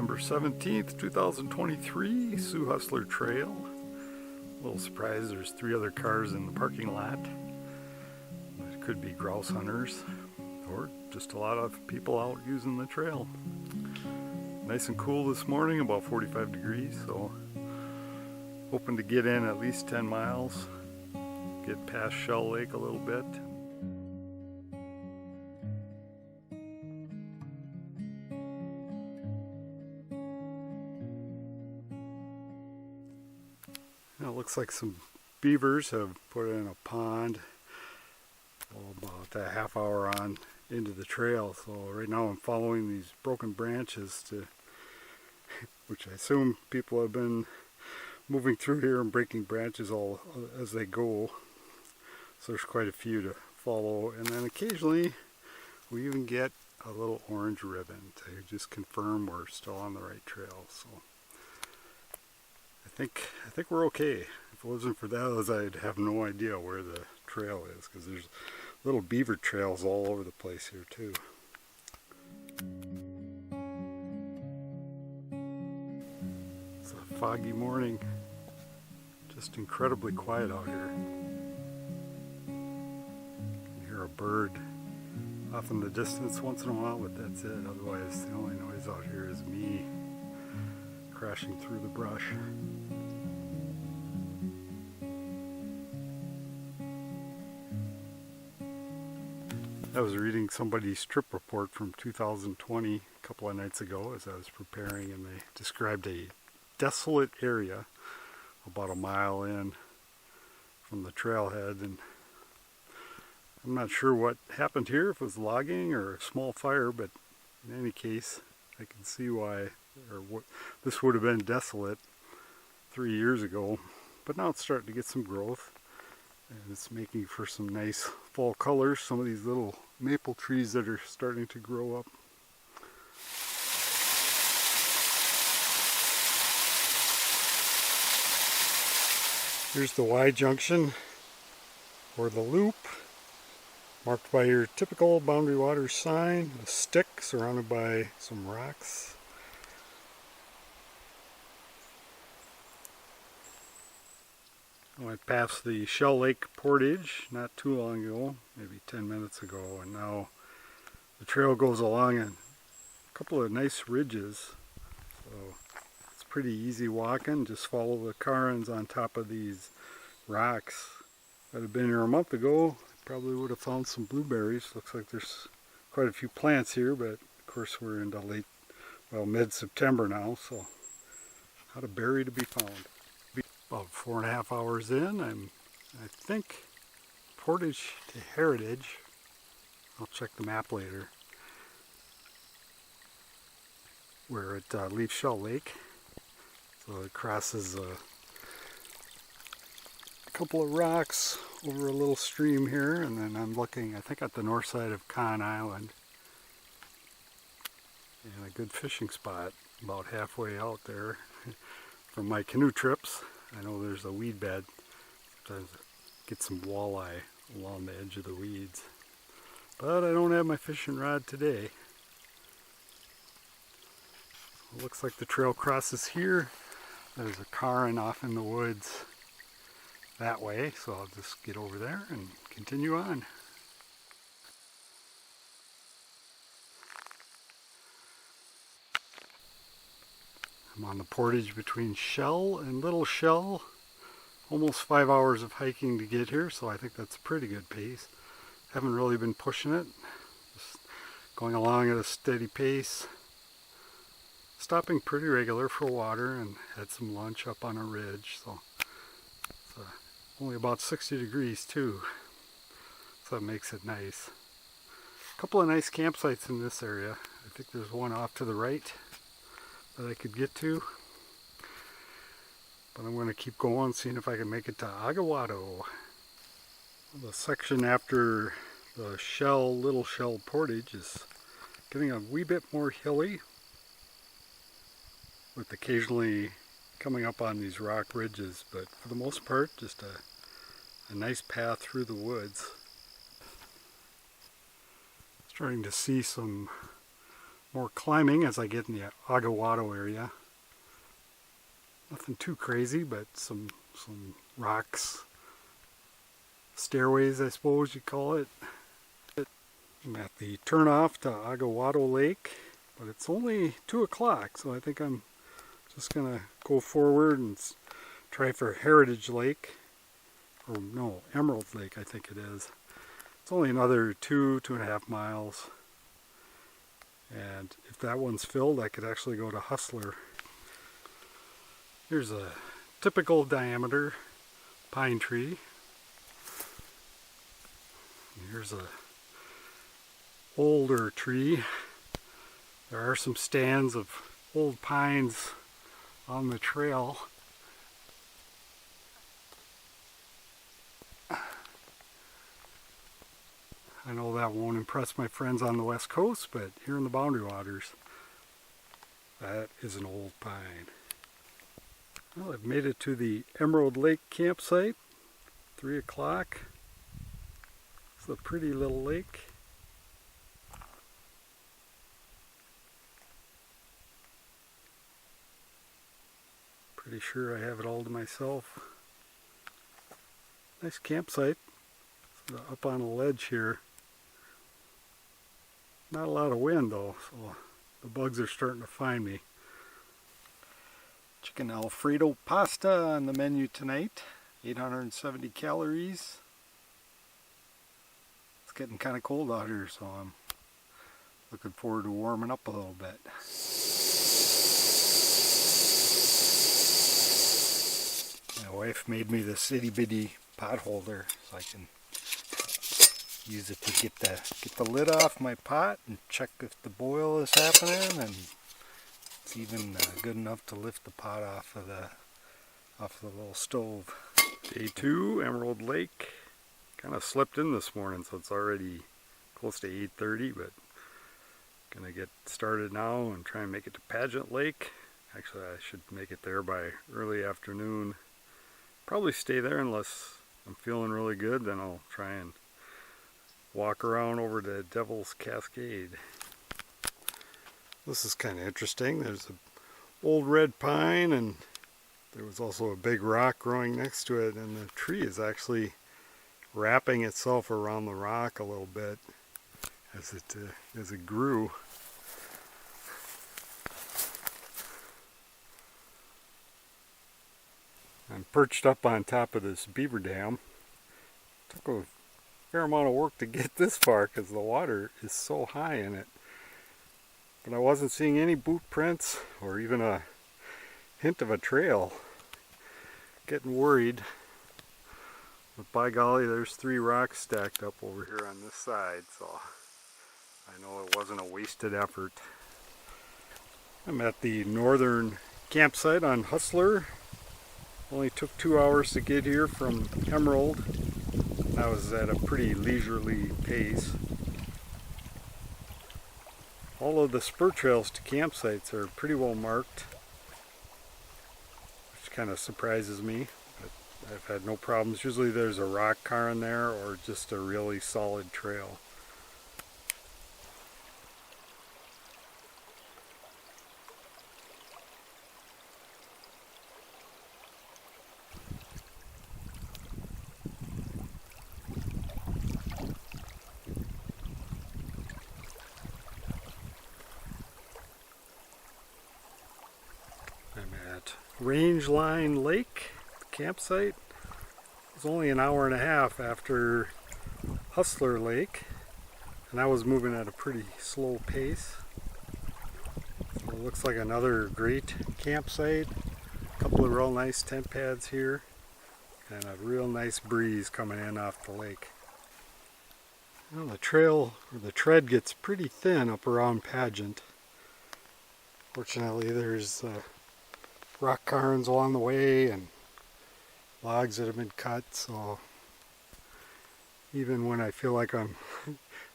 September 17th, 2023, Sioux-Hustler Trail. A little surprised there's 3 other cars in the parking lot. It could be grouse hunters or just a lot of people out using the trail. Nice and cool this morning, about 45 degrees, so hoping to get in at least 10 miles, get past Shell Lake a little bit. It looks like some beavers have put in a pond about a half hour on into the trail. So right now I'm following these broken branches which I assume people have been moving through here and breaking branches all as they go. So there's quite a few to follow, and then occasionally we even get a little orange ribbon to just confirm we're still on the right trail. So I think we're okay. If it wasn't for those, I'd have no idea where the trail is, because there's little beaver trails all over the place here too. It's a foggy morning, just incredibly quiet out here. You hear a bird off in the distance once in a while, but that's it. Otherwise, the only noise out here is me crashing through the brush. I was reading somebody's trip report from 2020 a couple of nights ago as I was preparing, and they described a desolate area about a mile in from the trailhead, and I'm not sure what happened here, if it was logging or a small fire, but in any case I can see why, or what, this would have been desolate 3 years ago, but now it's starting to get some growth. And it's making for some nice fall colors. Some of these little maple trees that are starting to grow up. Here's the Y junction, or the loop, marked by your typical Boundary Waters sign, a stick surrounded by some rocks. I went past the Shell Lake portage not too long ago, maybe 10 minutes ago, and now the trail goes along a couple of nice ridges, so it's pretty easy walking. Just follow the cairns on top of these rocks. If I'd have been here a month ago, I probably would have found some blueberries. Looks like there's quite a few plants here, but of course we're into mid-September now, so not a berry to be found. About 4.5 hours in, I think portage to Heritage. I'll check the map later. We're at Leaf Shell Lake, so it crosses a couple of rocks over a little stream here, and then I'm looking, I think, at the north side of Con Island, and a good fishing spot about halfway out there from my canoe trips. I know there's a weed bed. Sometimes I get some walleye along the edge of the weeds. But I don't have my fishing rod today. It looks like the trail crosses here. There's a cairn off in the woods that way, so I'll just get over there and continue on. I'm on the portage between Shell and Little Shell. Almost 5 hours of hiking to get here, so I think that's a pretty good pace. Haven't really been pushing it. Just going along at a steady pace. Stopping pretty regular for water, and had some lunch up on a ridge. So it's only about 60 degrees too. So that makes it nice. A couple of nice campsites in this area. I think there's one off to the right that I could get to, but I'm going to keep going, seeing if I can make it to Agawado. The section after the Little Shell portage is getting a wee bit more hilly, with occasionally coming up on these rock ridges, but for the most part just a nice path through the woods. Starting to see some more climbing as I get in the Agawado area. Nothing too crazy, but some rocks, stairways I suppose you'd call it. I'm at the turnoff to Agawado Lake, but it's only 2 o'clock, so I think I'm just gonna go forward and try for Heritage Lake, or no, Emerald Lake I think it is. It's only another 2.5 miles, and if that one's filled I could actually go to Hustler. Here's a typical diameter pine tree. And here's a older tree. There are some stands of old pines on the trail. I know that won't impress my friends on the west coast, but here in the Boundary Waters, that is an old pine. Well, I've made it to the Emerald Lake campsite, 3 o'clock. It's a pretty little lake. Pretty sure I have it all to myself. Nice campsite. Sort of up on a ledge here. Not a lot of wind though, so the bugs are starting to find me. Chicken Alfredo pasta on the menu tonight. 870 calories. It's getting kind of cold out here, so I'm looking forward to warming up a little bit. My wife made me this itty bitty pot holder so I can use it to get the lid off my pot and check if the boil is happening, and it's even good enough to lift the pot off of the little stove. Day 2, Emerald Lake. Kind of slept in this morning, so it's already close to 8:30, but gonna get started now and try and make it to Pageant Lake. Actually, I should make it there by early afternoon. Probably stay there unless I'm feeling really good, then I'll try and walk around over to Devil's Cascade. This is kind of interesting. There's an old red pine, and there was also a big rock growing next to it, and the tree is actually wrapping itself around the rock a little bit as it grew. I'm perched up on top of this beaver dam. Took a fair amount of work to get this far because the water is so high in it. But I wasn't seeing any boot prints or even a hint of a trail. Getting worried. But by golly, there's 3 rocks stacked up over here on this side, so I know it wasn't a wasted effort. I'm at the northern campsite on Hustler. Only took 2 hours to get here from Emerald. I was at a pretty leisurely pace. All of the spur trails to campsites are pretty well marked, which kind of surprises me. But I've had no problems. Usually there's a rock cairn there or just a really solid trail. Rangeline Lake campsite. It was only an hour and a half after Hustler Lake, and I was moving at a pretty slow pace. So it looks like another great campsite. A couple of real nice tent pads here, and a real nice breeze coming in off the lake. Well, the trail, or the tread, gets pretty thin up around Pageant. Fortunately, there's rock cairns along the way and logs that have been cut, so even when I feel like I'm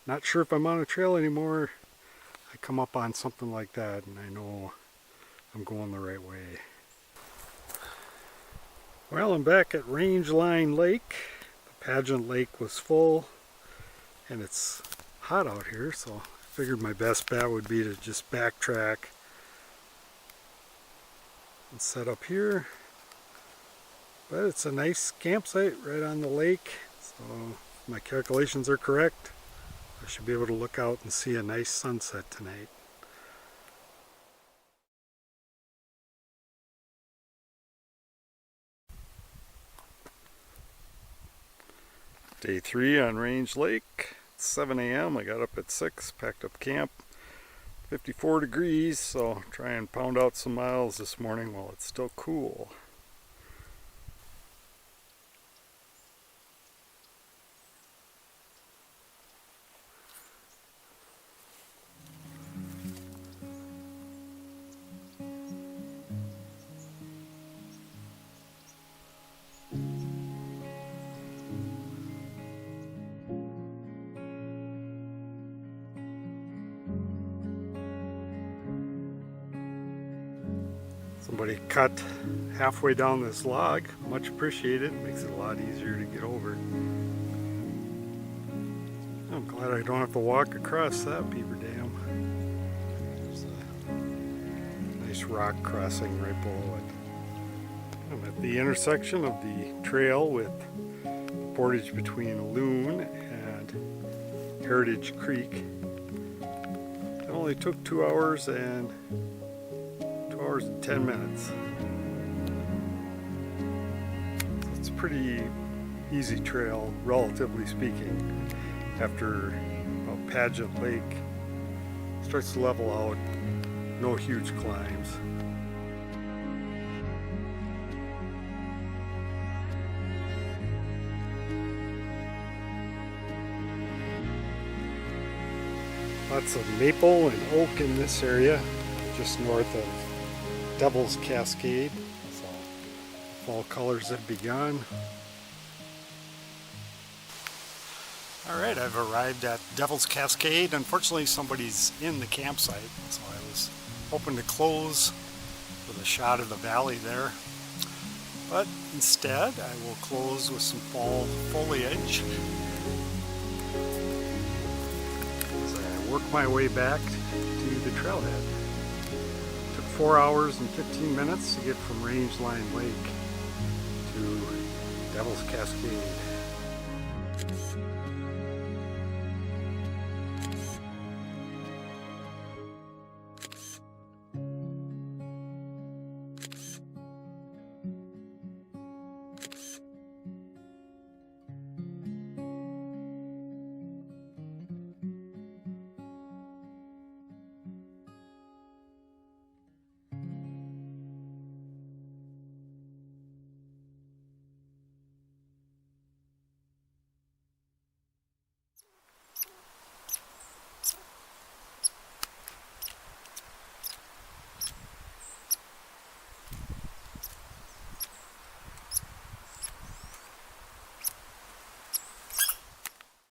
not sure if I'm on a trail anymore, I come up on something like that and I know I'm going the right way. Well, I'm back at Rangeline Lake. The Pageant Lake was full and it's hot out here, so figured my best bet would be to just backtrack and set up here. But it's a nice campsite right on the lake, so if my calculations are correct, I should be able to look out and see a nice sunset tonight. Day 3 on Range Lake. It's 7 a.m. I got up at 6, packed up camp. 54 degrees, so try and pound out some miles this morning while it's still cool. Somebody cut halfway down this log. Much appreciated. Makes it a lot easier to get over. I'm glad I don't have to walk across that beaver dam. There's a nice rock crossing right below it. I'm at the intersection of the trail with the portage between Loon and Heritage Creek. It only took 2 hours and 10 minutes. It's a pretty easy trail, relatively speaking. After about Pageant Lake, it starts to level out, no huge climbs. Lots of maple and oak in this area, just north of Devil's Cascade, so fall colors have begun. Alright, I've arrived at Devil's Cascade. Unfortunately, somebody's in the campsite, so I was hoping to close with a shot of the valley there. But instead, I will close with some fall foliage as I work my way back to the trailhead. 4 hours and 15 minutes to get from Rangeline Lake to Devil's Cascade.